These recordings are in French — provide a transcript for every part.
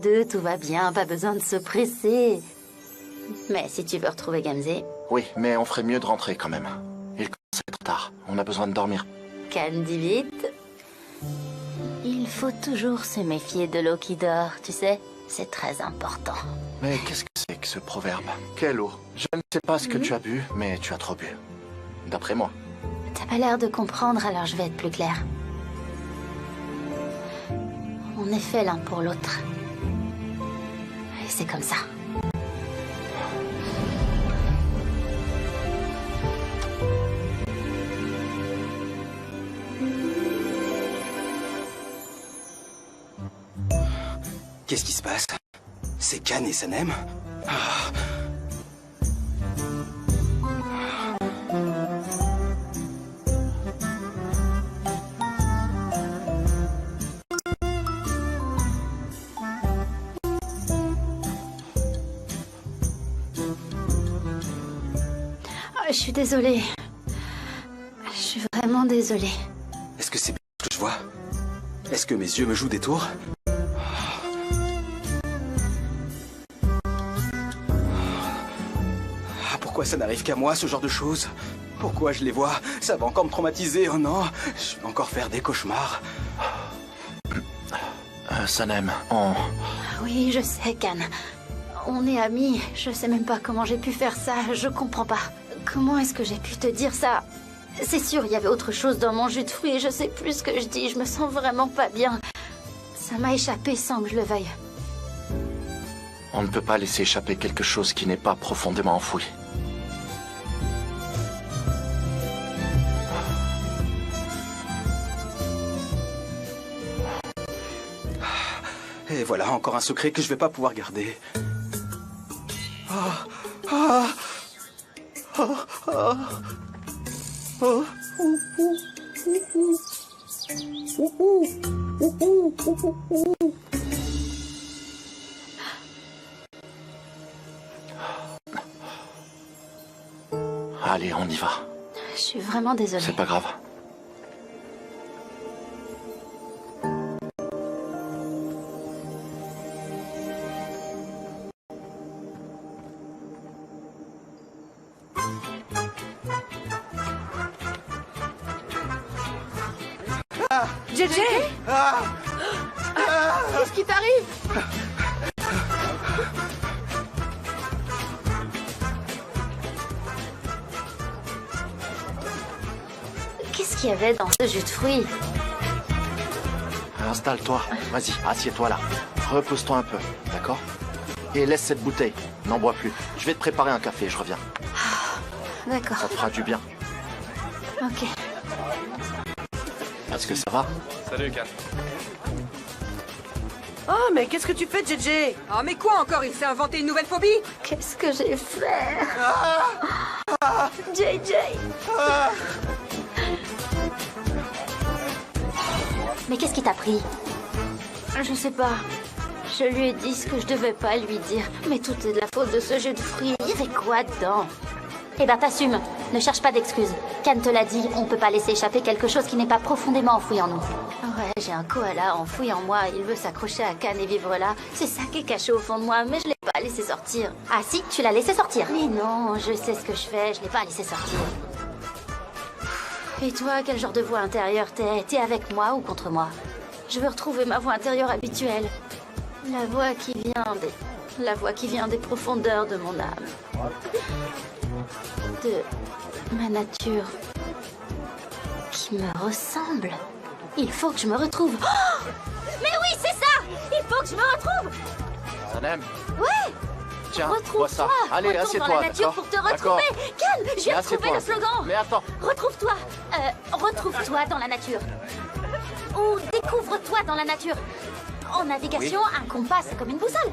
Deux, tout va bien, pas besoin de se presser. Mais si tu veux retrouver Gamzé... Oui, mais on ferait mieux de rentrer quand même. Il commence à être tard, on a besoin de dormir. Calme-dis vite. Il faut toujours se méfier de l'eau qui dort, tu sais. C'est très important. Mais qu'est-ce que c'est que ce proverbe? Quelle eau? Je ne sais pas ce que tu as bu, mais tu as trop bu. D'après moi. T'as pas l'air de comprendre, alors je vais être plus claire. On est fait l'un pour l'autre. Et c'est comme ça. Qu'est-ce qui se passe? C'est Khan et Sanem? Je suis désolée. Je suis vraiment désolée. Est-ce que c'est bien ce que je vois? Est-ce que mes yeux me jouent des tours? Pourquoi ça n'arrive qu'à moi, ce genre de choses? Pourquoi je les vois? Ça va encore me traumatiser, oh non! Je vais encore faire des cauchemars. Sanem, Oui, je sais, Khan. On est amis. Je sais même pas comment j'ai pu faire ça. Je comprends pas. Comment est-ce que j'ai pu te dire ça? C'est sûr, il y avait autre chose dans mon jus de fruits et je sais plus ce que je dis. Je me sens vraiment pas bien. Ça m'a échappé sans que je le veuille. on ne peut pas laisser échapper quelque chose qui n'est pas profondément enfoui. Et voilà, encore un secret que je vais pas pouvoir garder. Allez, on y va. Je suis vraiment désolée. C'est pas grave. JJ, qu'est-ce qui t'arrive? Qu'est-ce qu'il y avait dans ce jus de fruits? Installe-toi. Vas-y, assieds-toi là. Repose-toi un peu, d'accord? Et laisse cette bouteille. N'en bois plus. Je vais te préparer un café, je reviens. D'accord. Ça te fera du bien. Ok. Est-ce que ça va? Salut, Khan. Oh, mais qu'est-ce que tu fais, JJ? Oh, mais quoi encore? Il s'est inventé une nouvelle phobie? Qu'est-ce que j'ai fait? JJ. Mais qu'est-ce qui t'a pris? Je sais pas. Je lui ai dit ce que je devais pas lui dire. Mais tout est de la faute de ce jus de fruits. Il y avait quoi dedans? Eh ben t'assumes. Ne cherche pas d'excuses. Khan te l'a dit, on peut pas laisser échapper quelque chose qui n'est pas profondément enfoui en nous. Ouais, j'ai un koala enfoui en moi. Il veut s'accrocher à Khan et vivre là. C'est ça qui est caché au fond de moi, mais je l'ai pas laissé sortir. Ah si, tu l'as laissé sortir. Mais non, je sais ce que je fais, je l'ai pas laissé sortir. Et toi, quel genre de voix intérieure t'es? T'es avec moi ou contre moi? Je veux retrouver ma voix intérieure habituelle. La voix qui vient des profondeurs de mon âme. De ma nature qui me ressemble. Il faut que je me retrouve. Oh, mais oui, c'est ça! Il faut que je me retrouve! Sanem? Ouais! Tiens, bois Retrouve-toi! ça. Allez, Retourne assieds-toi, dans la nature d'accord? pour te retrouver! Khan, je viens de trouver assieds-toi. le slogan! Mais attends. Retrouve-toi! Retrouve-toi dans la nature. Ou découvre-toi dans la nature. En navigation, un compas, c'est comme une boussole.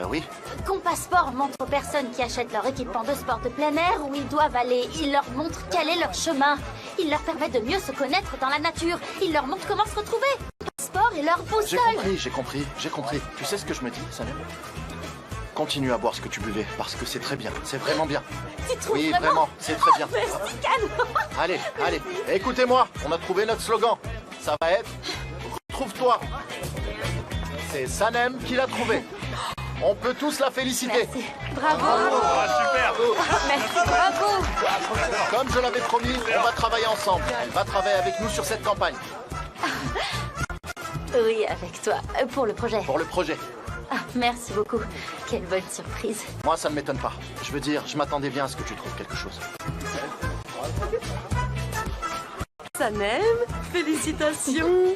Oui. Compassport montre aux personnes qui achètent leur équipement de sport de plein air où ils doivent aller. Il leur montre quel est leur chemin. Il leur permet de mieux se connaître dans la nature. Il leur montre comment se retrouver. Passeport et leur boussole. J'ai compris. Tu sais ce que je me dis, Sanem? Continue à boire ce que tu buvais, parce que c'est très bien. C'est vraiment bien. Tu trouves Oui, vraiment, c'est très bien. Merci, Khan. Allez, écoutez-moi. On a trouvé notre slogan. Ça va être... Retrouve-toi. C'est Sanem qui l'a trouvée. On peut tous la féliciter. Merci. Bravo. Merci, bravo. Comme je l'avais promis, on va travailler ensemble. Elle va travailler avec nous sur cette campagne. Oui, avec toi. Pour le projet. Pour le projet. Ah, merci beaucoup. Quelle bonne surprise. Moi, ça ne m'étonne pas. Je veux dire, je m'attendais bien à ce que tu trouves quelque chose. Sanem, félicitations.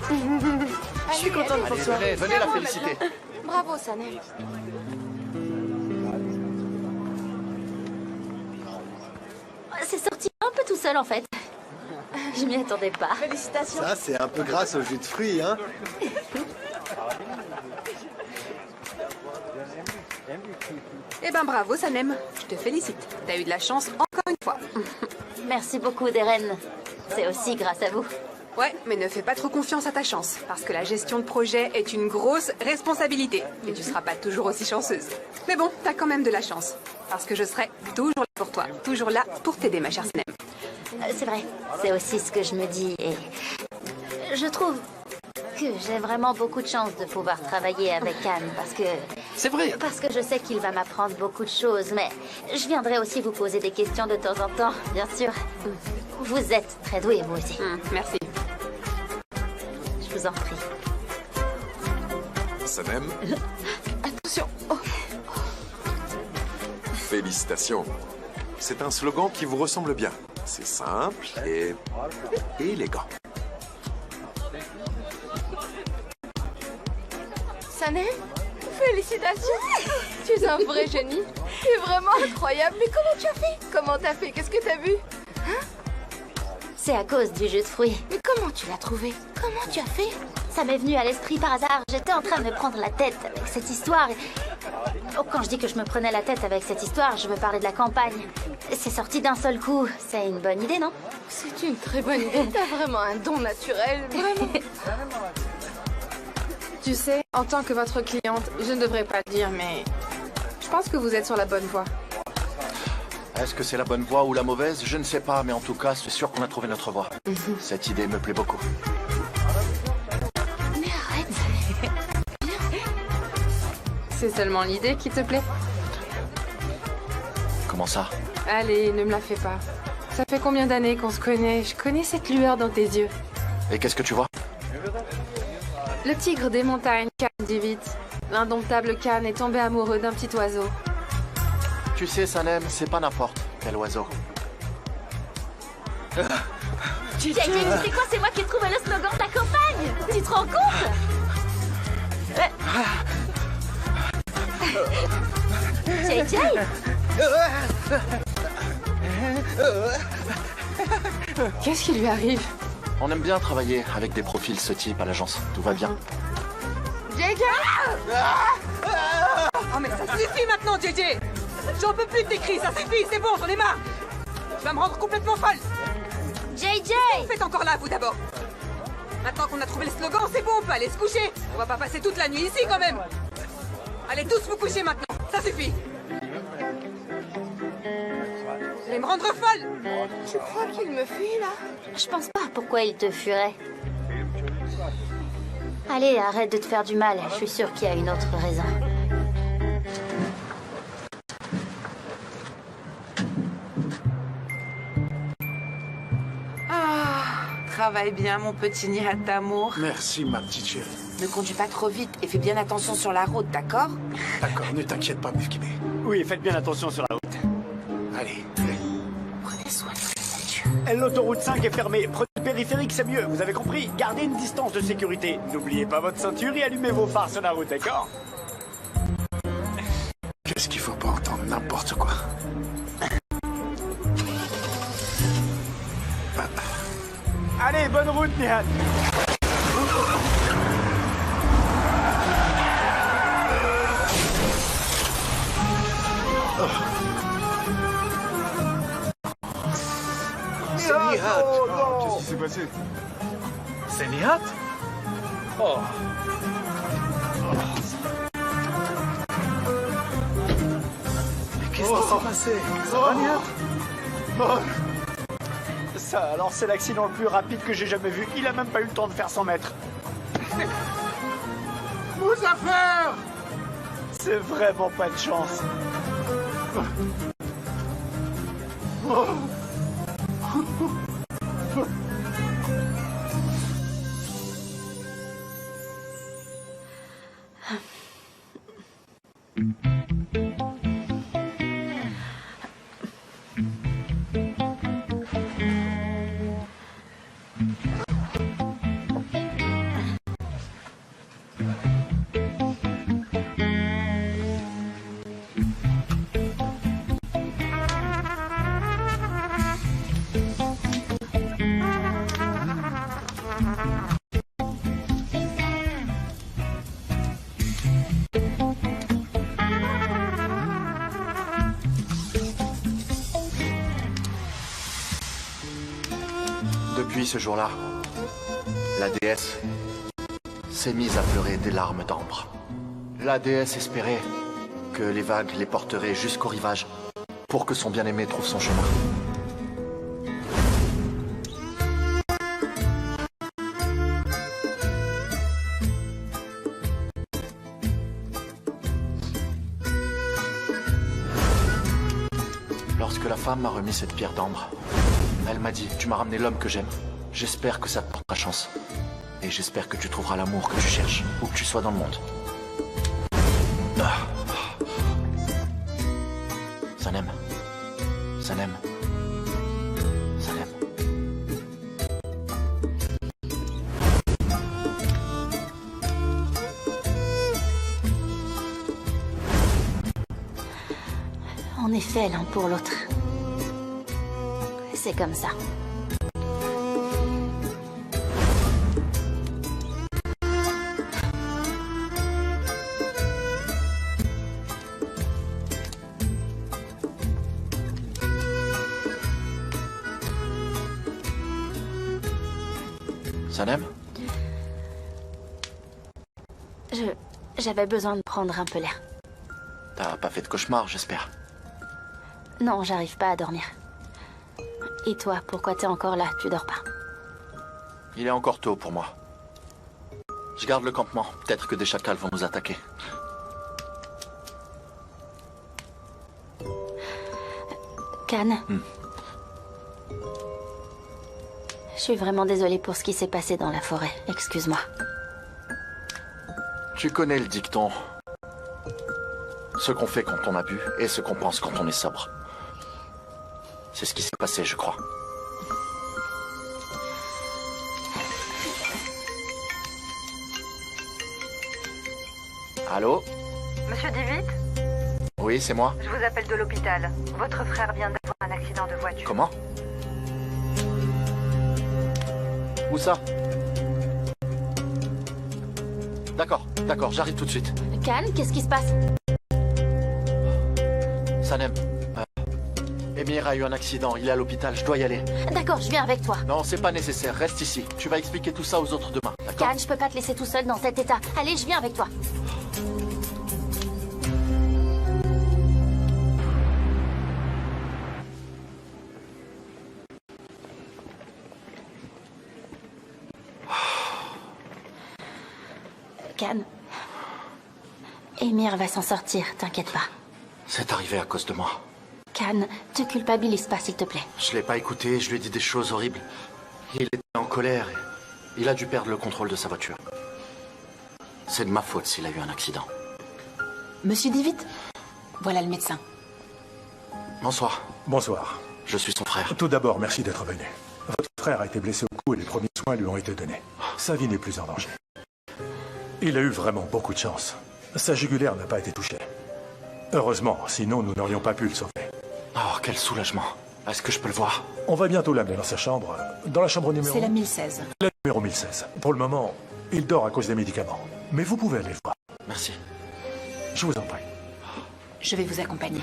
Je suis contente pour toi. Venez la féliciter. Bravo, Sanem. C'est sorti un peu tout seul, en fait. Je m'y attendais pas. Félicitations. Ça, c'est un peu grâce au jus de fruits, hein. Eh ben bravo, Sanem. Je te félicite. T'as eu de la chance encore une fois. Merci beaucoup, Deren. C'est aussi grâce à vous. Ouais, mais ne fais pas trop confiance à ta chance, parce que la gestion de projet est une grosse responsabilité. Et tu seras pas toujours aussi chanceuse. Mais bon, t'as quand même de la chance. Parce que je serai toujours là pour toi. Toujours là pour t'aider, ma chère Sanem. C'est vrai. C'est aussi ce que je me dis. Et je trouve que j'ai vraiment beaucoup de chance de pouvoir travailler avec Anne. C'est vrai. Parce que je sais qu'il va m'apprendre beaucoup de choses. Mais je viendrai aussi vous poser des questions de temps en temps, bien sûr. Vous êtes très doués, vous aussi. Merci. Je vous en prie. Sanem, Attention. Oh. félicitations. C'est un slogan qui vous ressemble bien. C'est simple et élégant. Sanem, félicitations. Tu es un vrai génie. Tu es vraiment incroyable. Mais comment tu as fait? Comment t'as fait? Qu'est-ce que t'as vu? C'est à cause du jus de fruits. Mais comment tu l'as trouvé? Comment tu as fait? Ça m'est venu à l'esprit par hasard. J'étais en train de me prendre la tête avec cette histoire. Oh, quand je dis que je me prenais la tête avec cette histoire, je veux parler de la campagne. C'est sorti d'un seul coup. C'est une bonne idée, non? C'est une très bonne idée. T'as vraiment un don naturel. Vraiment. Tu sais, en tant que votre cliente, je ne devrais pas le dire, mais je pense que vous êtes sur la bonne voie. Est-ce que c'est la bonne voie ou la mauvaise? Je ne sais pas, mais en tout cas, c'est sûr qu'on a trouvé notre voie. Cette idée me plaît beaucoup. Mais arrête. C'est seulement l'idée qui te plaît? Comment ça? Allez, ne me la fais pas. Ça fait combien d'années qu'on se connaît? Je connais cette lueur dans tes yeux. Et qu'est-ce que tu vois? Le tigre des montagnes, Khan Divit. L'indomptable Khan est tombé amoureux d'un petit oiseau. Tu sais, Sanem, c'est pas n'importe quel oiseau. JJ, tu sais quoi? C'est moi qui ai trouvé le slogan de la campagne. Tu te rends compte? JJ? Qu'est-ce qui lui arrive? On aime bien travailler avec des profils ce type à l'agence. Tout va bien. JJ! Oh mais ça suffit maintenant, JJ! J'en peux plus de tes cris, ça suffit, c'est bon, j'en ai marre! Tu vas me rendre complètement folle! JJ! Vous faites encore là, vous d'abord! Maintenant qu'on a trouvé le slogan, c'est bon, on peut aller se coucher! On va pas passer toute la nuit ici quand même! Allez tous vous coucher maintenant, ça suffit! Vous allez me rendre folle! Tu crois qu'il me fuit là? Je pense pas pourquoi il te fuirait. Allez, arrête de te faire du mal. Je suis sûre qu'il y a une autre raison. Travaille bien, mon petit Nihat d'amour. Merci, ma petite chérie. Ne conduis pas trop vite et fais bien attention sur la route, d'accord? D'accord, ne t'inquiète pas, Mifkibé. Oui, faites bien attention sur la route. Allez. Prenez soin de votre ceinture. L'autoroute 5 est fermée. Prenez le périphérique, c'est mieux. Vous avez compris? Gardez une distance de sécurité. N'oubliez pas votre ceinture et allumez vos phares sur la route, d'accord? Qu'est-ce qu'il faut pas entendre? N'importe quoi. Allez, bonne route, Nihat. C'est Nihat. Qu'est-ce qui s'est passé? C'est Nihat? Oh. Mais qu'est-ce qui s'est passé? Ça va, Nihat? Ça, alors c'est l'accident le plus rapide que j'ai jamais vu. Il a même pas eu le temps de faire 100 mètres. affaires! C'est vraiment pas de chance. Depuis ce jour-là, la déesse s'est mise à pleurer des larmes d'ambre. La déesse espérait que les vagues les porteraient jusqu'au rivage pour que son bien-aimé trouve son chemin. Lorsque la femme m'a remis cette pierre d'ambre, elle m'a dit, tu m'as ramené l'homme que j'aime. J'espère que ça te portera chance. Et j'espère que tu trouveras l'amour que tu cherches, où que tu sois dans le monde. Sanem. Sanem. Sanem. On est fait l'un pour l'autre. C'est comme ça. Sanem? J'avais besoin de prendre un peu l'air. T'as pas fait de cauchemar, j'espère. Non, j'arrive pas à dormir. Et toi, pourquoi t'es encore là? Tu dors pas? Il est encore tôt pour moi. Je garde le campement. Peut-être que des chacals vont nous attaquer. Khan. Je suis vraiment désolée pour ce qui s'est passé dans la forêt. Excuse-moi. Tu connais le dicton. Ce qu'on fait quand on a bu et ce qu'on pense quand on est sobre. C'est ce qui s'est passé, je crois. Allô? Monsieur Divitt? Oui, c'est moi. Je vous appelle de l'hôpital. Votre frère vient d'avoir un accident de voiture. Comment? Où ça? D'accord, j'arrive tout de suite. Khan, qu'est-ce qui se passe? Sanem, Emir a eu un accident, il est à l'hôpital, je dois y aller. D'accord, je viens avec toi. Non, c'est pas nécessaire, reste ici. Tu vas expliquer tout ça aux autres demain, d'accord? Khan, je peux pas te laisser tout seul dans cet état. Allez, je viens avec toi. Khan, Emir va s'en sortir, t'inquiète pas. C'est arrivé à cause de moi. Khan, te culpabilise pas, s'il te plaît. Je l'ai pas écouté, je lui ai dit des choses horribles. Il était en colère et il a dû perdre le contrôle de sa voiture. C'est de ma faute s'il a eu un accident. Monsieur Divitt, voilà le médecin. Bonsoir. Bonsoir. Je suis son frère. Tout d'abord, merci d'être venu. Votre frère a été blessé au cou et les premiers soins lui ont été donnés. Sa vie n'est plus en danger. Il a eu vraiment beaucoup de chance. Sa jugulaire n'a pas été touchée. Heureusement, sinon nous n'aurions pas pu le sauver. Oh, quel soulagement. Est-ce que je peux le voir? On va bientôt l'amener dans sa chambre. Dans la chambre numéro... C'est la 1016. La numéro 1016. Pour le moment, il dort à cause des médicaments. Mais vous pouvez aller le voir. Merci. Je vous en prie. Je vais vous accompagner.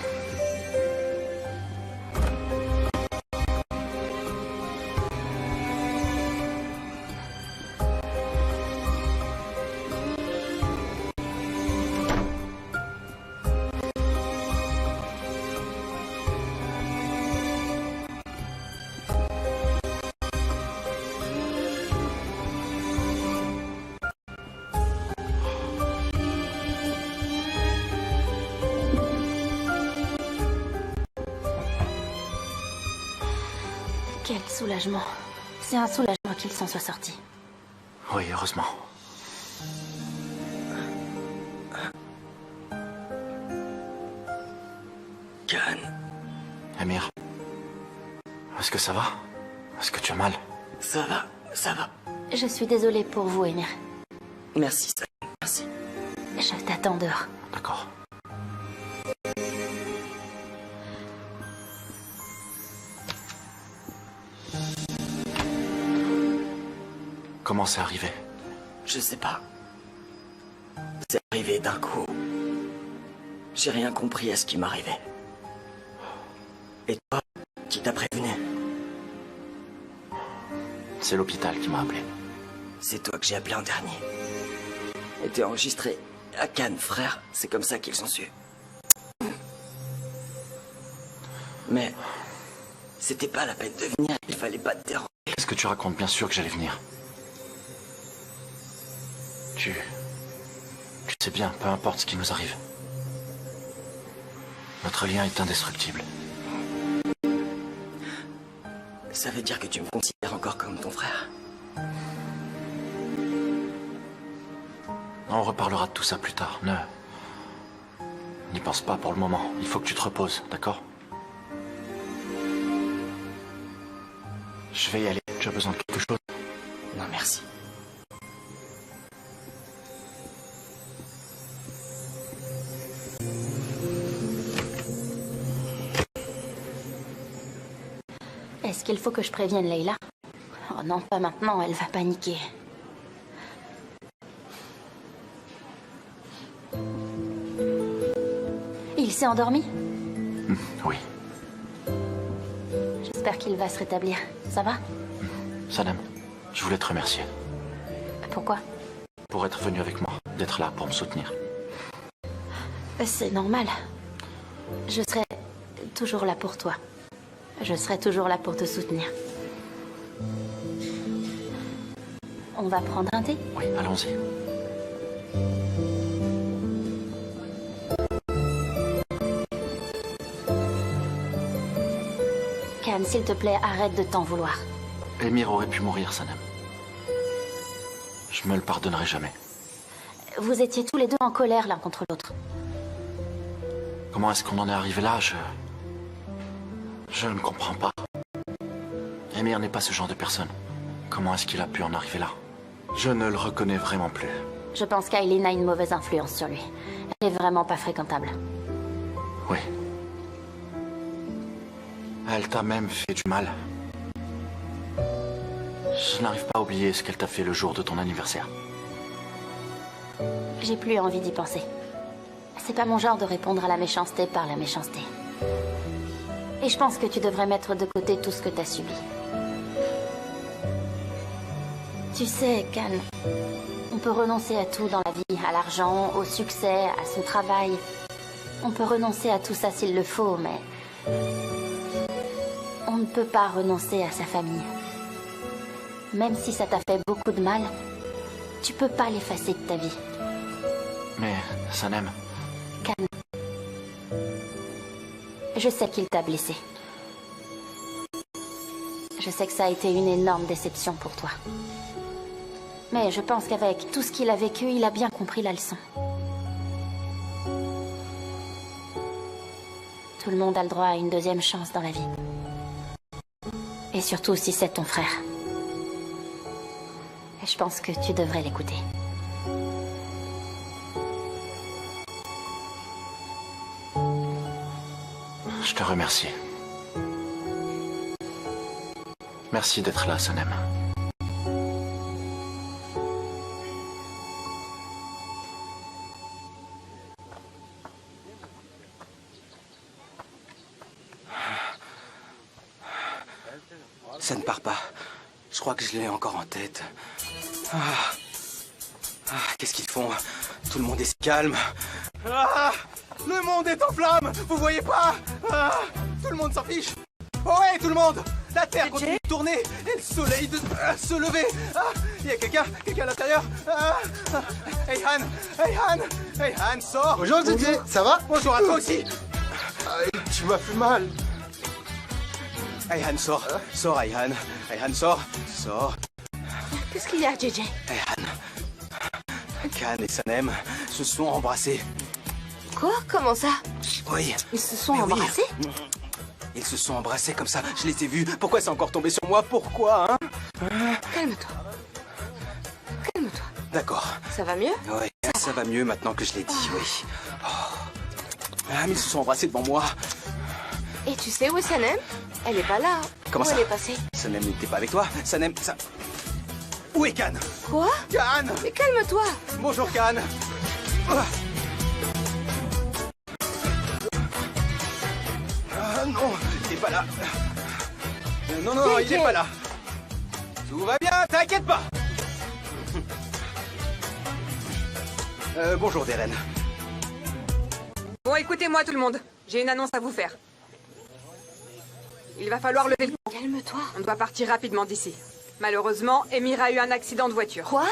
Quel soulagement. C'est un soulagement qu'il s'en soit sorti. Oui, heureusement. Khan. Emir. Est-ce que ça va? Est-ce que tu as mal? Ça va, ça va. Je suis désolée pour vous, Emir. Merci, Salim, merci. Je t'attends dehors. D'accord. Comment c'est arrivé? Je sais pas. C'est arrivé d'un coup. J'ai rien compris à ce qui m'arrivait. Et toi, qui t'a prévenu? C'est l'hôpital qui m'a appelé. C'est toi que j'ai appelé en dernier. Et t'es enregistré à Cannes, frère. C'est comme ça qu'ils ont su. Mais c'était pas la peine de venir. Il fallait pas te déranger. Qu'est-ce que tu racontes? Bien sûr que j'allais venir. Tu sais bien, peu importe ce qui nous arrive. Notre lien est indestructible. Ça veut dire que tu me considères encore comme ton frère? On reparlera de tout ça plus tard. N'y pense pas pour le moment. Il faut que tu te reposes, d'accord? Je vais y aller. Tu as besoin de quelque chose? Non, merci. Est-ce qu'il faut que je prévienne Leila? Oh non, pas maintenant, elle va paniquer. Il s'est endormi? Oui. J'espère qu'il va se rétablir. Ça va? Sanem, je voulais te remercier. Pourquoi? Pour être venu avec moi, d'être là pour me soutenir. C'est normal. Je serai toujours là pour toi. Je serai toujours là pour te soutenir. On va prendre un thé? Oui, allons-y. Khan, s'il te plaît, arrête de t'en vouloir. Emir aurait pu mourir, Sanem. Je me le pardonnerai jamais. Vous étiez tous les deux en colère l'un contre l'autre. Comment est-ce qu'on en est arrivé là? Je ne comprends pas. Emir n'est pas ce genre de personne. Comment est-ce qu'il a pu en arriver là? Je ne le reconnais vraiment plus. Je pense qu'Aileen a une mauvaise influence sur lui. Elle est vraiment pas fréquentable. Oui. Elle t'a même fait du mal. Je n'arrive pas à oublier ce qu'elle t'a fait le jour de ton anniversaire. J'ai plus envie d'y penser. C'est pas mon genre de répondre à la méchanceté par la méchanceté. Et je pense que tu devrais mettre de côté tout ce que t'as subi. Tu sais, Khan, on peut renoncer à tout dans la vie, à l'argent, au succès, à son travail. On peut renoncer à tout ça s'il le faut, mais on ne peut pas renoncer à sa famille. Même si ça t'a fait beaucoup de mal, tu peux pas l'effacer de ta vie. Mais, Sanem... Khan, je sais qu'il t'a blessé. Je sais que ça a été une énorme déception pour toi. Mais je pense qu'avec tout ce qu'il a vécu, il a bien compris la leçon. Tout le monde a le droit à une deuxième chance dans la vie. Et surtout si c'est ton frère. Et je pense que tu devrais l'écouter. Je te remercie. Merci d'être là, Sanem. Ça ne part pas. Je crois que je l'ai encore en tête. Qu'est-ce qu'ils font? Tout le monde est si calme. Le monde est en flammes. Vous voyez pas? Tout le monde s'en fiche. Oh ouais, tout le monde. La Terre continue de tourner et le soleil de se lever. Il y a quelqu'un à l'intérieur. Hey Han, sors. Bonjour Didier, ça va? Bonjour à toi aussi. Tu m'as fait mal. Ayhan, sors. Sors, Ayhan. Ayhan, sors. Sors. Qu'est-ce qu'il y a, JJ? Ayhan. Khan et Sanem se sont embrassés. Quoi? Comment ça? Oui. Ils se sont Mais oui. embrassés? Ils se sont embrassés comme ça, je les ai vus. Pourquoi c'est encore tombé sur moi? Pourquoi, hein? Calme-toi. Calme-toi. D'accord. Ça va mieux? Oui, ça va mieux maintenant que je l'ai dit, oui. Oh. Ah, mais ils se sont embrassés devant moi. Et tu sais où est Sanem? Elle est pas là. Comment où ça? elle est passée? Sanem n'était pas avec toi? Sanem, ça... Où est Khan? Quoi? Khan! Mais calme-toi. Bonjour, Khan. Ah non, il est pas là. Non, il est pas là. Tout va bien, t'inquiète pas. Bonjour, Deren. Bon, écoutez-moi tout le monde. J'ai une annonce à vous faire. Il va falloir lever le... Calme-toi. On doit partir rapidement d'ici. Malheureusement, Emir a eu un accident de voiture. Quoi?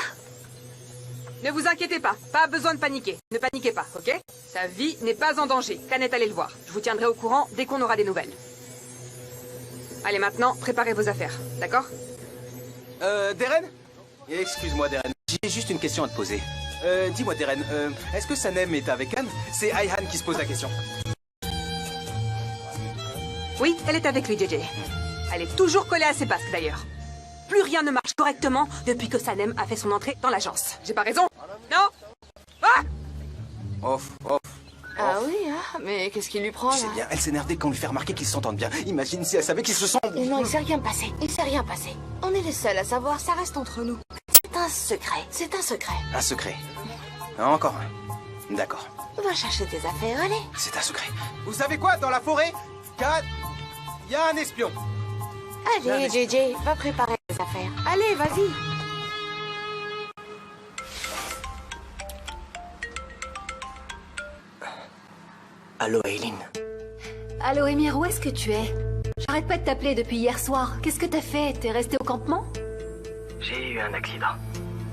Ne vous inquiétez pas, pas besoin de paniquer. Ne paniquez pas, ok? Sa vie n'est pas en danger. Khan est allé le voir. Je vous tiendrai au courant dès qu'on aura des nouvelles. Allez, maintenant, préparez vos affaires, d'accord? Deren? Excuse-moi, Deren. J'ai juste une question à te poser. Dis-moi, Deren, est-ce que Sanem est avec Khan? C'est Ayhan qui se pose la question. Oui, elle est avec lui, JJ. Elle est toujours collée à ses basques, d'ailleurs. Plus rien ne marche correctement depuis que Sanem a fait son entrée dans l'agence. J'ai pas raison? Non? Ah! Off. Ah oui, hein? Mais qu'est-ce qui lui prend, Tu là? sais bien, elle s'énerve dès qu'on lui fait remarquer qu'ils s'entendent bien. Imagine si elle savait qu'ils se sont... Non, il s'est rien passé. Il s'est rien passé. On est les seuls à savoir, ça reste entre nous. C'est un secret. C'est un secret. Un secret. Encore un. D'accord. Va chercher tes affaires, allez. C'est un secret. Vous savez quoi, dans la forêt, Khan, il y a un espion. Allez, JJ, va préparer tes affaires. Allez, vas-y. Allô, Aileen. Allô, Emir, où est-ce que tu es? J'arrête pas de t'appeler depuis hier soir. Qu'est-ce que t'as fait? T'es resté au campement? J'ai eu un accident.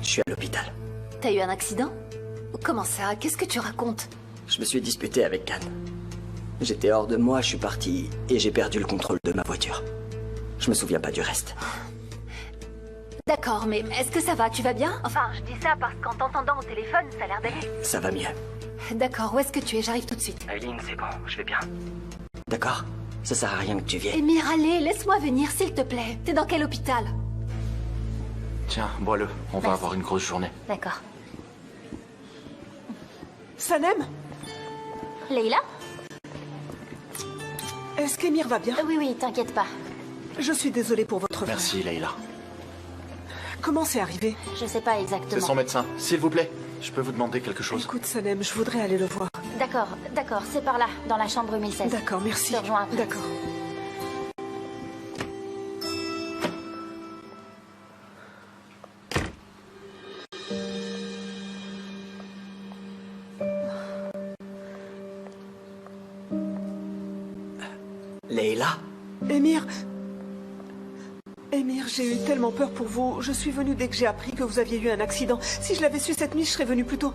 Je suis à l'hôpital. T'as eu un accident? Comment ça? Qu'est-ce que tu racontes? Je me suis disputé avec Khan. J'étais hors de moi, je suis parti et j'ai perdu le contrôle de ma voiture. Je me souviens pas du reste. D'accord, mais est-ce que ça va? Tu vas bien? Enfin, je dis ça parce qu'en t'entendant au téléphone, ça a l'air d'aller. Ça va mieux. D'accord, où est-ce que tu es? J'arrive tout de suite. Aileen, c'est bon, je vais bien. D'accord? Ça sert à rien que tu viennes. Emir, allez, laisse-moi venir, s'il te plaît. T'es dans quel hôpital? Tiens, bois-le. On va avoir une grosse journée. D'accord. Sanem? Leïla? Est-ce qu'Emir va bien? Oui, t'inquiète pas. Je suis désolée pour votre frère. Merci, Leïla. Comment c'est arrivé? Je sais pas exactement. C'est son médecin. S'il vous plaît, je peux vous demander quelque chose? Écoute, Sanem, je voudrais aller le voir. D'accord, c'est par là, dans la chambre 1016. D'accord, merci. Je te rejoins après. D'accord. Leïla? Émir, j'ai eu tellement peur pour vous. Je suis venue dès que j'ai appris que vous aviez eu un accident. Si je l'avais su cette nuit, je serais venue plus tôt.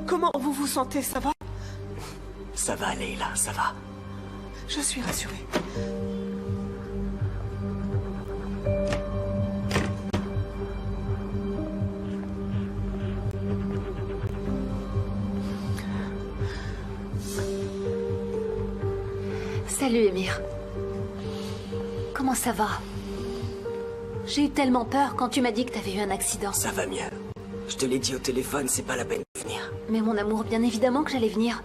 Comment vous vous sentez? Ça va? Ça va, Leïla, ça va. Je suis rassurée. Salut, Emir. Comment ça va? J'ai eu tellement peur quand tu m'as dit que t'avais eu un accident. Ça va mieux. Je te l'ai dit au téléphone, c'est pas la peine de venir. Mais mon amour, bien évidemment que j'allais venir.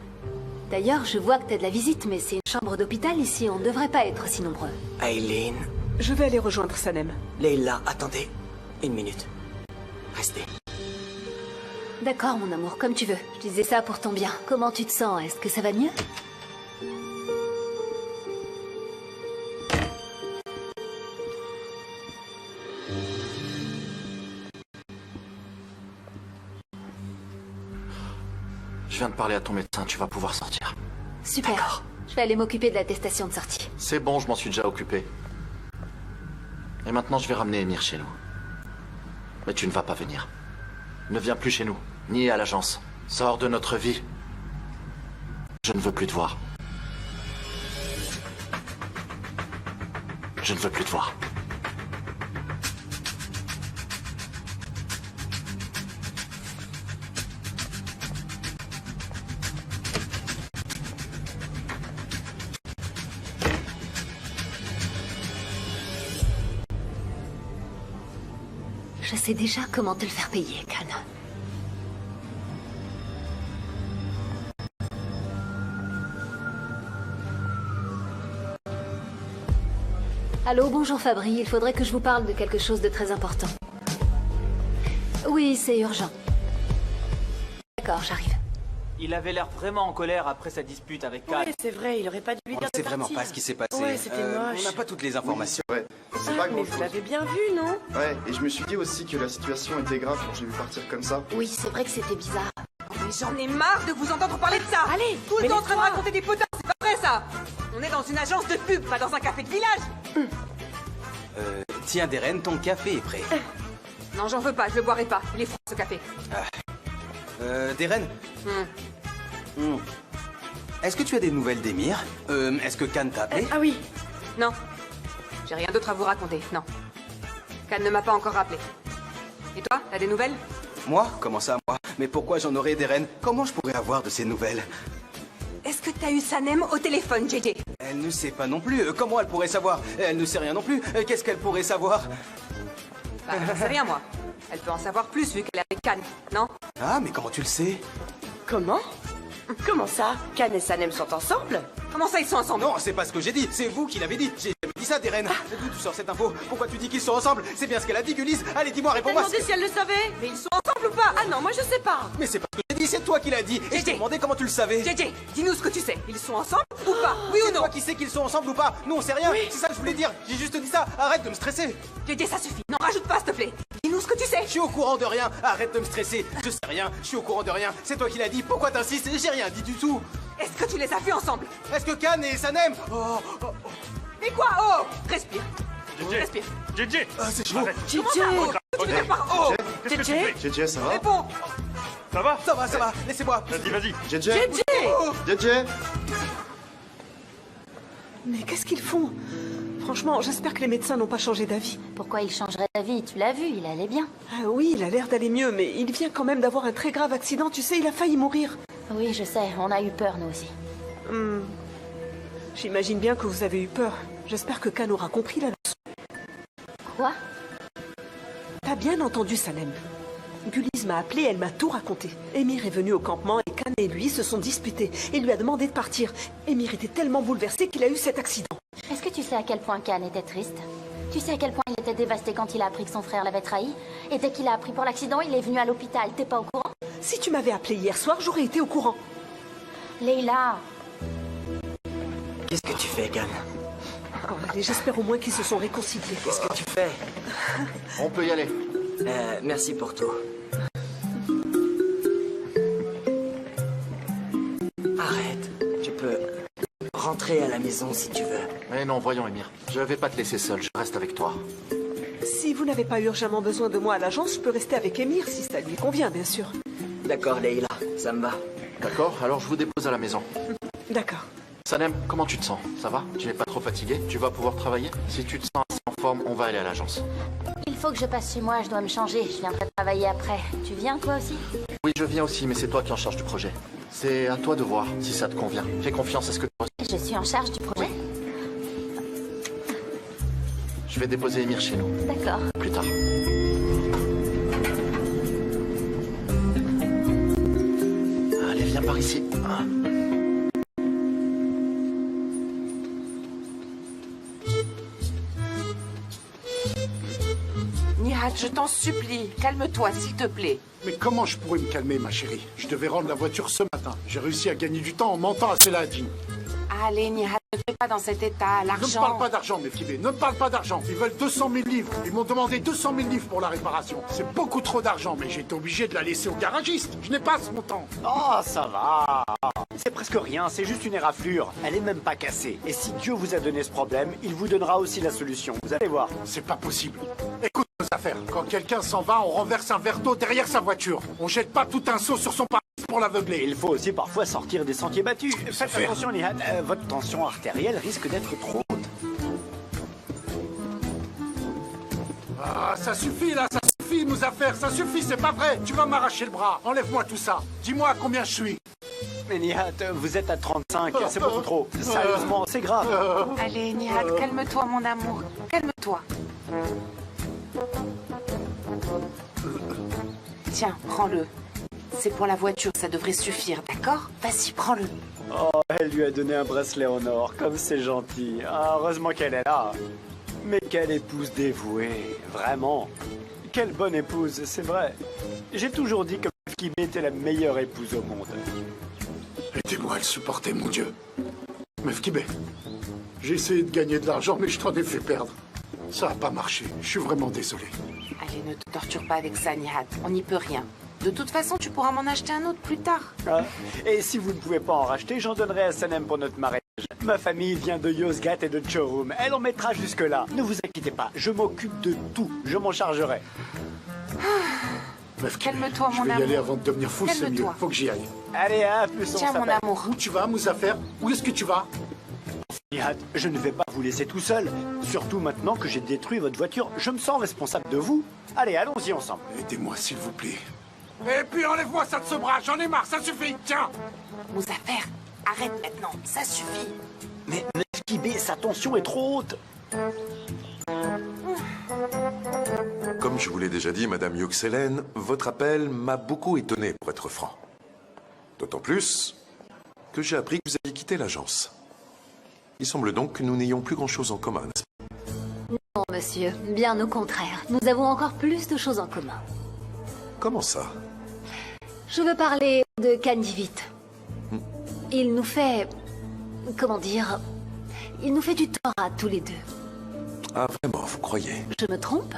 D'ailleurs, je vois que t'as de la visite, mais c'est une chambre d'hôpital ici, on ne devrait pas être si nombreux. Aileen. Je vais aller rejoindre Sanem. Leïla, attendez. Une minute. Restez. D'accord, mon amour, comme tu veux. Je disais ça pour ton bien. Comment tu te sens? Est-ce que ça va mieux? Je viens de parler à ton médecin, tu vas pouvoir sortir. Super. Je vais aller m'occuper de l'attestation de sortie. C'est bon, je m'en suis déjà occupé. Et maintenant, je vais ramener Emir chez nous. Mais tu ne vas pas venir. Ne viens plus chez nous, ni à l'agence. Sors de notre vie. Je ne veux plus te voir. Je ne veux plus te voir. Je sais déjà comment te le faire payer, Khan. Allô, bonjour Fabry, il faudrait que je vous parle de quelque chose de très important. Oui, c'est urgent. D'accord, j'arrive. Il avait l'air vraiment en colère après sa dispute avec Khan. Ouais, c'est vrai, il aurait pas dû lui On dire ne sait de vraiment partir. pas ce qui s'est passé. Ouais, c'était moche. On n'a pas toutes les informations. Ouais, c'est Ah, pas mais grand vous chose. l'avez bien vu, non? Ouais, et je me suis dit aussi que la situation était grave quand j'ai vu partir comme ça. Oui, c'est vrai que c'était bizarre. Mais j'en ai marre de vous entendre parler de ça. Allez, tout le temps en train de laisse-toi. raconter des potards, c'est pas vrai ça. On est dans une agence de pub, pas dans un café de village. Tiens, Deren, ton café est prêt. Non, j'en veux pas, je le boirai pas. Il est froid ce café. Deren, est-ce que tu as des nouvelles d'Emir? Est-ce que Khan t'a appelé? Ah oui. Non. J'ai rien d'autre à vous raconter, non. Khan ne m'a pas encore rappelé. Et toi, t'as des nouvelles? Moi? Comment ça, moi? Mais pourquoi j'en aurais, Deren? Comment je pourrais avoir de ces nouvelles? Est-ce que t'as eu Sanem au téléphone, JJ? Elle ne sait pas non plus. Comment elle pourrait savoir? Elle ne sait rien non plus. Qu'est-ce qu'elle pourrait savoir? Bah, j'en sais rien, moi. Elle peut en savoir plus vu qu'elle est avec Khan, non? Ah, mais comment tu le sais? Comment? Comment ça? Khan et Sanem sont ensemble? Comment ça, ils sont ensemble? Non, c'est pas ce que j'ai dit. C'est vous qui l'avez dit. J'ai jamais dit ça, Deren. D'où tu sors cette info? Pourquoi tu dis qu'ils sont ensemble? C'est bien ce qu'elle a dit, Gulliz. Allez, dis-moi, T'as réponds-moi. demandé si elle le savait? Mais ils sont ensemble ou pas? Ah non, moi je sais pas. Mais c'est pas ce que j'ai dit, c'est toi qui l'as dit. Et je t'ai demandé comment tu le savais. JJ, dis-nous ce que tu sais. Ils sont ensemble ou pas? Oui ou C'est non? toi qui sais qu'ils sont ensemble ou pas? Nous, on sait rien. Oui. C'est ça que je voulais dire. J'ai juste dit ça. Arrête de me stresser. JJ, ça suffit. N'en rajoute pas, s'il te plaît. Dis-nous ce que tu sais. Je suis au courant de rien. Arrête de me stresser. Je sais rien. Je suis au courant de rien. C'est toi qui l'as dit. Pourquoi t'insistes? J'ai rien dit du tout. Est-ce que tu les as vus ensemble? Est-ce que Khan et Sanem? Et quoi? Oh! Respire. Respire. JJ! C'est chaud. Comment ça? Oh, tu veux dire par oh? Qu'est-ce que tu fais? JJ, ça va? Réponds. Ça va? Ça va, ça va. Laissez-moi. Vas-y. JJ? JJ? Mais qu'est-ce qu'ils font? Franchement, j'espère que les médecins n'ont pas changé d'avis. Pourquoi il changerait d'avis? Tu l'as vu, il allait bien. Ah oui, il a l'air d'aller mieux, mais il vient quand même d'avoir un très grave accident. Tu sais, il a failli mourir. Oui, je sais, on a eu peur, nous aussi. J'imagine bien que vous avez eu peur. J'espère que Khan aura compris la leçon. Quoi? T'as bien entendu, Sanem. Gulliz m'a appelé, elle m'a tout raconté. Émir est venu au campement et Khan et lui se sont disputés. Il lui a demandé de partir. Émir était tellement bouleversé qu'il a eu cet accident. Est-ce que tu sais à quel point Khan était triste? Tu sais à quel point il était dévasté quand il a appris que son frère l'avait trahi? Et dès qu'il a appris pour l'accident, il est venu à l'hôpital. T'es pas au courant? Si tu m'avais appelé hier soir, j'aurais été au courant. Leila! Qu'est-ce que tu fais, Khan? Oh, allez, j'espère au moins qu'ils se sont réconciliés. Qu'est-ce que tu fais? On peut y aller. Merci pour tout. Arrête. Tu peux rentrer à la maison si tu veux. Mais non, voyons, Emir. Je vais pas te laisser seul, je reste avec toi. Si vous n'avez pas urgemment besoin de moi à l'agence, je peux rester avec Émir si ça lui convient, bien sûr. D'accord, Leila, ça me va. D'accord, alors je vous dépose à la maison. D'accord. Sanem, comment tu te sens? Ça va? Tu n'es pas trop fatigué? Tu vas pouvoir travailler? Si tu te sens assez en forme, on va aller à l'agence. Il faut que je passe chez moi, je dois me changer. Je viendrai travailler après. Tu viens, toi aussi? Oui, je viens aussi, mais c'est toi qui es en charge du projet. C'est à toi de voir si ça te convient. Fais confiance à ce que tu ressens. Je suis en charge du projet? Je vais déposer Emir chez nous. D'accord. Plus tard. Allez, viens par ici. Nihat, je t'en supplie, calme-toi, s'il te plaît. Mais comment je pourrais me calmer, ma chérie? Je devais rendre la voiture ce matin. J'ai réussi à gagner du temps en mentant à Céladine. Allez, Nihat, ne fais pas dans cet état, Ne me l'argent... parle pas d'argent, mes filles. Ne me parle pas d'argent. Ils veulent 200 000 livres. Ils m'ont demandé 200 000 livres pour la réparation. C'est beaucoup trop d'argent, mais j'ai été obligé de la laisser au garagiste. Je n'ai pas ce montant. Oh, ça va. C'est presque rien, c'est juste une éraflure. Elle est même pas cassée. Et si Dieu vous a donné ce problème, il vous donnera aussi la solution. Vous allez voir. C'est pas possible. Écoute nos affaires. Quand quelqu'un s'en va, on renverse un verre d'eau derrière sa voiture. On jette pas tout un seau sur son pare-brise pour l'aveugler. Il faut aussi parfois sortir des sentiers battus. Faites attention, Nihat. Votre tension artérielle risque d'être trop haute. ça suffit là, ça suffit, nos affaires, ça suffit, c'est pas vrai. Tu vas m'arracher le bras, enlève-moi tout ça. Dis-moi à combien je suis. Mais Nihat, vous êtes à 35, c'est beaucoup trop. Sérieusement, c'est grave. Allez, Nihat, calme-toi, mon amour. Calme-toi. Tiens, prends-le. C'est pour la voiture, ça devrait suffire, d'accord? Vas-y, prends-le. Oh, elle lui a donné un bracelet en or, comme c'est gentil. Ah, heureusement qu'elle est là. Mais quelle épouse dévouée, vraiment. Quelle bonne épouse, c'est vrai. J'ai toujours dit que Mefkibé était la meilleure épouse au monde. Aidez-moi à le supporter, mon Dieu. Mefkibé, j'ai essayé de gagner de l'argent, mais je t'en ai fait perdre. Ça n'a pas marché, je suis vraiment désolé. Allez, ne te torture pas avec ça, Nihat. On n'y peut rien. De toute façon, tu pourras m'en acheter un autre plus tard. Ah, et si vous ne pouvez pas en racheter, j'en donnerai à Sanem pour notre mariage. Ma famille vient de Yozgat et de Chorum. Elle en mettra jusque-là. Ne vous inquiétez pas, je m'occupe de tout. Je m'en chargerai. Calme-toi, mon amour. Je vais y aller avant de devenir fou, c'est mieux. Faut que j'y aille. Allez, à plus, on Tiens, mon s'appelle. amour. Où tu vas, Moussafer? Où est-ce que tu vas? Nihat, je ne vais pas vous laisser tout seul. Surtout maintenant que j'ai détruit votre voiture, je me sens responsable de vous. Allez, allons-y ensemble. Aidez-moi, s'il vous plaît. Et puis enlève-moi ça de ce bras, j'en ai marre, ça suffit, tiens. Moussafer, arrête maintenant, ça suffit. Mais Mefkibé, sa tension est trop haute. Comme je vous l'ai déjà dit, Madame Yuxelen, votre appel m'a beaucoup étonné, pour être franc. D'autant plus que j'ai appris que vous aviez quitté l'agence. Il semble donc que nous n'ayons plus grand-chose en commun, n'est-ce pas? Non, monsieur, bien au contraire. Nous avons encore plus de choses en commun. Comment ça? Je veux parler de Candivit. Il nous fait... comment dire... il nous fait du tort à tous les deux. Ah, vraiment, vous croyez? Je me trompe?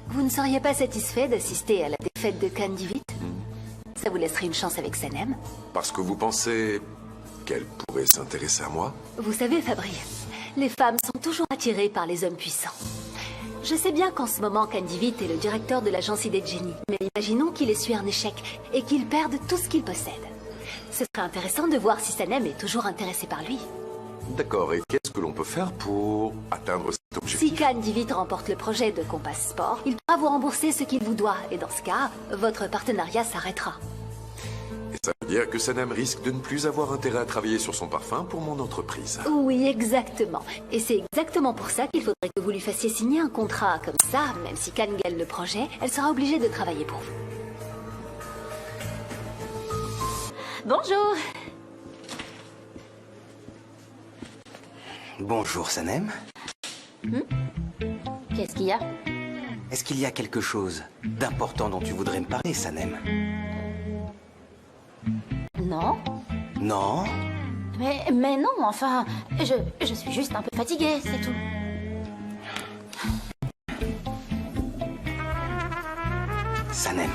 Vous ne seriez pas satisfait d'assister à la défaite de Candivit? Ça vous laisserait une chance avec Sanem? Parce que vous pensez qu'elle pourrait s'intéresser à moi? Vous savez, Fabri, les femmes sont toujours attirées par les hommes puissants. Je sais bien qu'en ce moment, Candivit est le directeur de l'agence Idée de Génie, mais imaginons qu'il essuie un échec et qu'il perde tout ce qu'il possède. Ce serait intéressant de voir si Sanem est toujours intéressé par lui. D'accord, et qu'est-ce que l'on peut faire pour atteindre cet objectif? Si Candivit remporte le projet de Compass Sport, il pourra vous rembourser ce qu'il vous doit, et dans ce cas, votre partenariat s'arrêtera. Et ça veut dire que Sanem risque de ne plus avoir intérêt à travailler sur son parfum pour mon entreprise. Oui, exactement. Et c'est exactement pour ça qu'il faudrait que vous lui fassiez signer un contrat. Comme ça, même si Khan gagne le projet, elle sera obligée de travailler pour vous. Bonjour. Bonjour, Sanem. Qu'est-ce qu'il y a? Est-ce qu'il y a quelque chose d'important dont tu voudrais me parler, Sanem? Non. Non? Mais non, enfin, je suis juste un peu fatiguée, c'est tout. Sanem,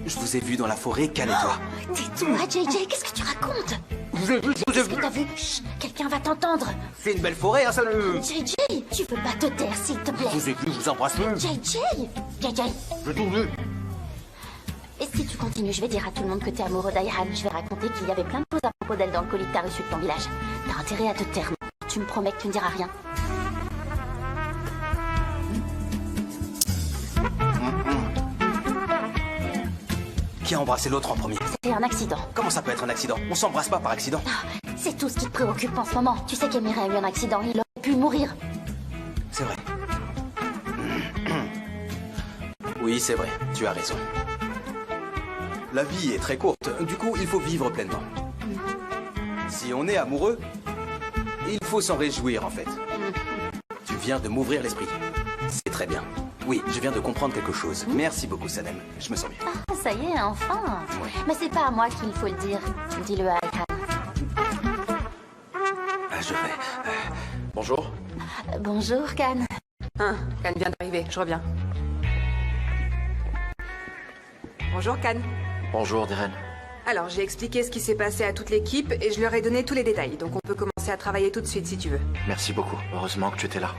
je vous ai vu dans la forêt, calme-toi. Tais-toi, JJ, qu'est-ce que tu racontes? Qu'est-ce que t'as vu? Chut, quelqu'un va t'entendre. C'est une belle forêt, hein, ça le... JJ, tu peux pas te taire, s'il te plaît. Je vous ai vu, je vous embrasse plus. JJ, J'ai tout vu. Et si tu continues, je vais dire à tout le monde que t'es amoureux d'Ayhan. Je vais raconter qu'il y avait plein de choses à propos d'elle dans le colis que t'as reçu de ton village. T'as intérêt à te taire. Tu me promets que tu ne diras rien. Qui a embrassé l'autre en premier? C'était un accident. Comment ça peut être un accident? On s'embrasse pas par accident. C'est tout ce qui te préoccupe en ce moment. Tu sais qu'Emir a eu un accident. Il aurait pu mourir. C'est vrai. Oui, c'est vrai. Tu as raison. La vie est très courte. Du coup, il faut vivre pleinement. Si on est amoureux, il faut s'en réjouir, en fait. Tu viens de m'ouvrir l'esprit. C'est très bien. Oui, je viens de comprendre quelque chose. Merci beaucoup, Sanem. Je me sens mieux. Ah, ça y est, enfin. Oui. Mais c'est pas à moi qu'il faut le dire. Dis-le à Ayhan. Je vais. Bonjour. Bonjour, Khan. Khan vient d'arriver, je reviens. Bonjour, Khan. Bonjour, Diren. Alors, j'ai expliqué ce qui s'est passé à toute l'équipe et je leur ai donné tous les détails. Donc on peut commencer à travailler tout de suite si tu veux. Merci beaucoup. Heureusement que tu étais là.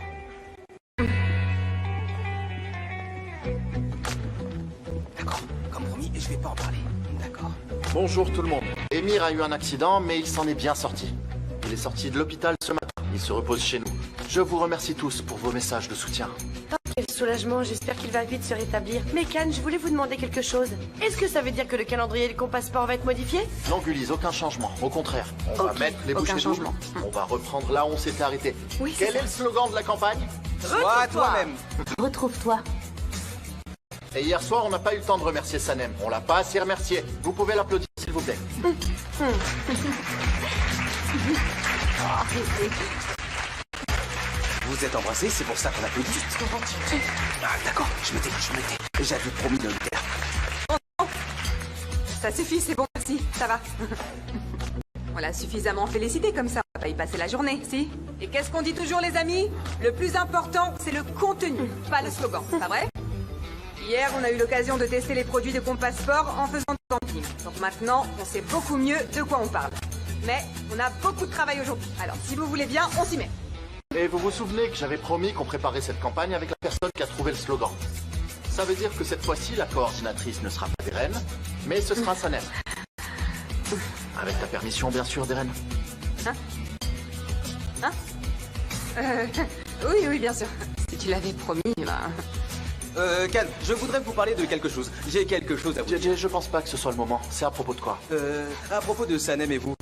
D'accord. Comme promis, je vais pas en parler. D'accord. Bonjour tout le monde. Emir a eu un accident, mais il s'en est bien sorti. Il est sorti de l'hôpital ce matin. Il se repose chez nous. Je vous remercie tous pour vos messages de soutien. Ok, Quel soulagement, j'espère qu'il va vite se rétablir. Mais Khan, je voulais vous demander quelque chose. Est-ce que ça veut dire que le calendrier du Compasport va être modifié? Non, Gullies, aucun changement. Au contraire, on va mettre les bouchées doubles. On va reprendre là où on s'était arrêté. Oui, quel est le slogan de la campagne? Sois toi-même. Retrouve-toi. Et hier soir, on n'a pas eu le temps de remercier Sanem. On l'a pas assez remercié. Vous pouvez l'applaudir, s'il vous plaît. Vous êtes embrassés, c'est pour ça qu'on applaudit. Ah, d'accord, je m'étais. J'avais promis de le faire. Oh, ça suffit, c'est bon, merci, ça va. On l'a suffisamment félicité comme ça, on va pas y passer la journée, si? Et qu'est-ce qu'on dit toujours, les amis? Le plus important, c'est le contenu, pas le slogan, pas vrai? Hier, on a eu l'occasion de tester les produits de Compasport en faisant du camping. Donc maintenant, on sait beaucoup mieux de quoi on parle. Mais on a beaucoup de travail aujourd'hui. Alors, si vous voulez bien, on s'y met. Et vous vous souvenez que j'avais promis qu'on préparait cette campagne avec la personne qui a trouvé le slogan. Ça veut dire que cette fois-ci, la coordinatrice ne sera pas Deren, mais ce sera Sanem. Avec ta permission, bien sûr, Deren. Oui, bien sûr. Si tu l'avais promis, bah... Khan, je voudrais vous parler de quelque chose. J'ai quelque chose à vous dire. Je pense pas que ce soit le moment. C'est à propos de quoi? À propos de Sanem et vous.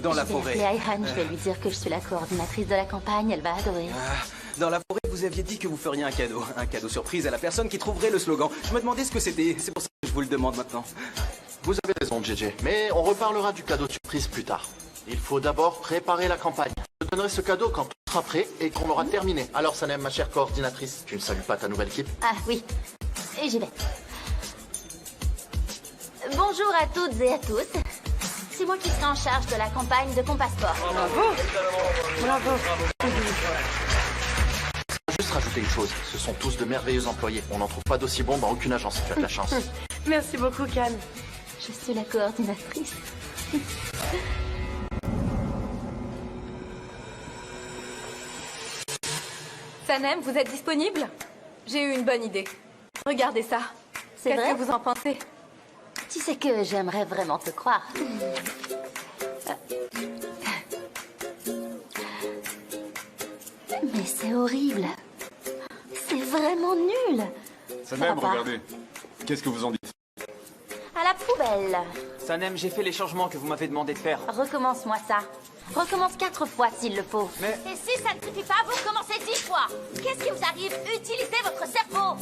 Dans la forêt. Je vais appeler Ayhan, je vais lui dire que je suis la coordinatrice de la campagne, elle va adorer. Dans la forêt, vous aviez dit que vous feriez un cadeau surprise à la personne qui trouverait le slogan. Je me demandais ce que c'était, c'est pour ça que je vous le demande maintenant. Vous avez raison, JJ, mais on reparlera du cadeau surprise plus tard. Il faut d'abord préparer la campagne. Je donnerai ce cadeau quand tout sera prêt et qu'on aura terminé. Alors Sanem, ma chère coordinatrice, tu ne salues pas ta nouvelle équipe? Ah oui, et j'y vais. Bonjour à toutes et à tous. C'est moi qui serai en charge de la campagne de Compasport. Bravo. Juste rajouter une chose, ce sont tous de merveilleux employés. On n'en trouve pas d'aussi bons dans aucune agence, tu as de la chance. Merci beaucoup, Khan. Je suis la coordinatrice. Sanem, vous êtes disponible? J'ai eu une bonne idée. Regardez ça. C'est vrai? Qu'est-ce que vous en pensez? Tu sais que j'aimerais vraiment te croire. Mais c'est horrible. C'est vraiment nul. Sanem, regardez. Qu'est-ce que vous en dites? À la poubelle. Sanem, j'ai fait les changements que vous m'avez demandé de faire. Recommence-moi ça. Recommence 4 fois s'il le faut. Mais... Et si ça ne suffit pas, vous recommencez 10 fois. Qu'est-ce qui vous arrive? Utilisez votre cerveau.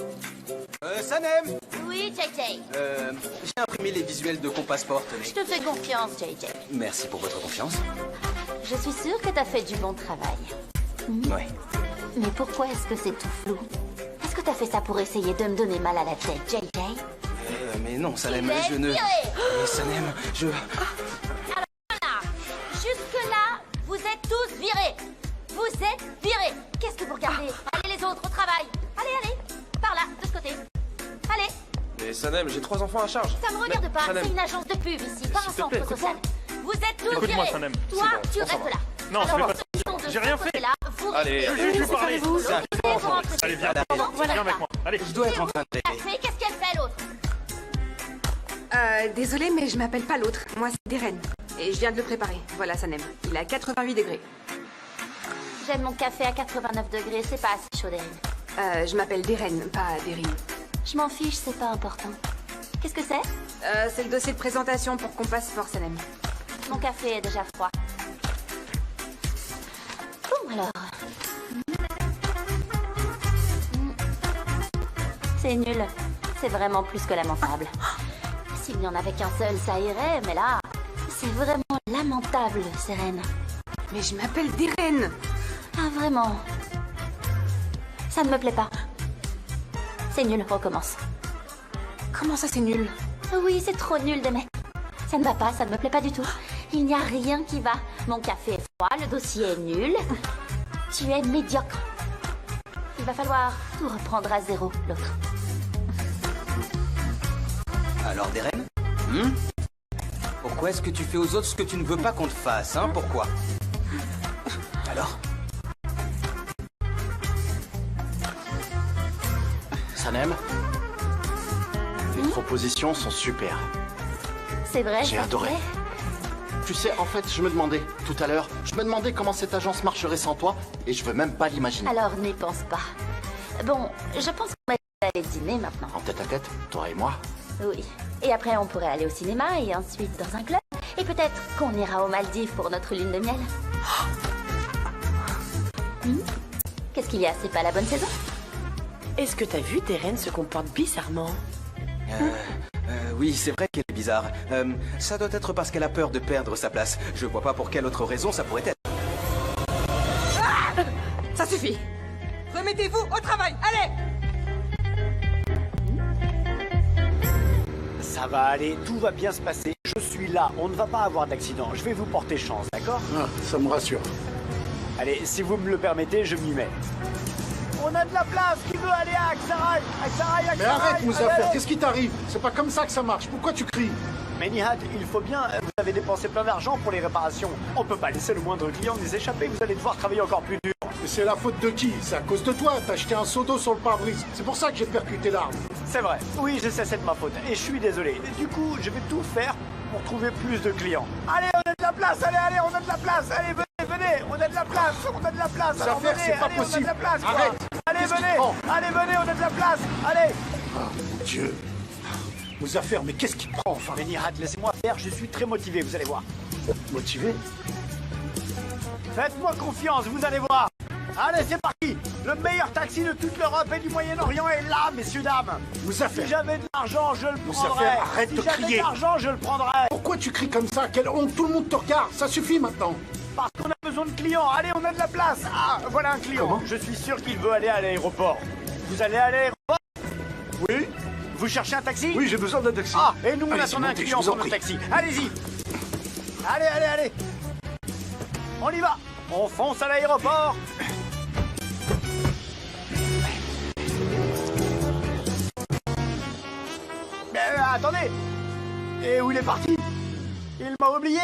Sanem! Oui, JJ. J'ai imprimé les visuels de Compasport, tenez. Je te fais confiance, JJ. Merci pour votre confiance. Je suis sûre que t'as fait du bon travail. Ouais. Mais pourquoi est-ce que c'est tout flou? Est-ce que t'as fait ça pour essayer de me donner mal à la tête, JJ? Mais non, Sanem, Il est Mais viré. Sanem, je... Alors voilà, jusque-là, vous êtes tous virés. Vous êtes virés. Qu'est-ce que vous regardez? Allez les autres, au travail. Allez, par là, de ce côté. Allez. Mais Sanem, j'ai 3 enfants à charge. Ça me regarde pas, Sanem. c'est une agence de pub ici, pas un centre social. Vous êtes tous Écoute-moi, virés. Sanem, Toi, c'est bon, tu on s'en restes va. là. Non, je vais pas de J'ai rien ce fait. côté-là, vous Allez, restez. je vais parler. Allez, viens avec moi. Allez. Je dois être en train de Mais qu'est-ce qu'elle fait l'autre? Désolée, mais je m'appelle pas l'autre. Moi, c'est Deren. Et je viens de le préparer. Voilà, Sanem. Il est à 88 degrés. J'aime mon café à 89 degrés, c'est pas assez chaud, Deren. Je m'appelle Deren, pas Derin. Je m'en fiche, c'est pas important. Qu'est-ce que c'est? C'est le dossier de présentation pour Compasport, Sanem. Mon café est déjà froid. Bon, alors... C'est nul. C'est vraiment plus que lamentable. S'il n'y en avait qu'un seul, ça irait, mais là... C'est vraiment lamentable, Sérène. Mais je m'appelle Deren. Ah, vraiment? Ça ne me plaît pas. C'est nul, recommence. Comment ça, c'est nul? Oui, c'est trop nul, Demet. Ça ne va pas, ça ne me plaît pas du tout. Il n'y a rien qui va. Mon café est froid, le dossier est nul. Tu es médiocre. Il va falloir tout reprendre à zéro, l'autre. Alors, Deren? Pourquoi est-ce que tu fais aux autres ce que tu ne veux pas qu'on te fasse, hein? Pourquoi? Alors? Sanem, tes propositions sont super. C'est vrai, J'ai ça adoré. te plaît? Tu sais, en fait, je me demandais, tout à l'heure, comment cette agence marcherait sans toi, et je veux même pas l'imaginer. Alors n'y pense pas. Bon, je pense qu'on va aller dîner maintenant. En tête à tête, toi et moi? Oui. Et après, on pourrait aller au cinéma et ensuite dans un club. Et peut-être qu'on ira aux Maldives pour notre lune de miel. Qu'est-ce qu'il y a? C'est pas la bonne saison? Est-ce que t'as vu Teren se comporte bizarrement? Oui, c'est vrai qu'elle est bizarre. Ça doit être parce qu'elle a peur de perdre sa place. Je vois pas pour quelle autre raison ça pourrait être. Ah! Ça suffit. Remettez-vous au travail, allez! Ça va aller, tout va bien se passer. Je suis là, on ne va pas avoir d'accident. Je vais vous porter chance, d'accord? Ah, ça me rassure. Allez, si vous me le permettez, je m'y mets. On a de la place, qui veut aller à Aksaray? Aksaray, Aksaray! Mais arrête, Moussafer, allez. qu'est-ce qui t'arrive? C'est pas comme ça que ça marche. Pourquoi tu cries? Mais Nihat, il faut bien, vous avez dépensé plein d'argent pour les réparations. On peut pas laisser le moindre client nous échapper, vous allez devoir travailler encore plus dur. Mais c'est la faute de qui? C'est à cause de toi, t'as acheté un seau d'eau sur le pare-brise. C'est pour ça que j'ai percuté l'arme. C'est vrai, oui, je sais, c'est de ma faute, et je suis désolé. Du coup, je vais tout faire pour trouver plus de clients. Allez, on a de la place, allez, on a de la place, allez, venez, on a de la place, on a de la place. Alors Moussafer, venez, c'est pas allez, possible. on a de la place, quoi. Arrête. Allez, Qu'est-ce qui venez, te prend? allez, venez, on a de la place, allez. Ah, mon Dieu. Moussafer, mais qu'est-ce qui te prend, enfin? Mais Nihat, laissez-moi faire, je suis très motivé, vous allez voir. Motivé? Faites-moi confiance, vous allez voir. Allez, c'est parti. Le meilleur taxi de toute l'Europe et du Moyen-Orient est là, messieurs, dames. Moussafer. Si j'avais de l'argent, je le Moussafer, prendrais. arrête si de j'avais crier. de l'argent, je le prendrais. Pourquoi tu cries comme ça? Quelle honte, tout le monde te regarde. Ça suffit maintenant. Parce qu'on a besoin de clients. Allez, on a de la place. Ah, voilà un client. Comment? Je suis sûr qu'il veut aller à l'aéroport. Vous allez à l'aéroport? Oui. Vous cherchez un taxi? Oui, j'ai besoin d'un taxi. Ah, et nous, on Allez-y, attend un montez, client je vous en pour le prie. taxi. Allez-y. Allez. On y va. On fonce à l'aéroport. Mais attendez. Et où il est parti? Il m'a oublié.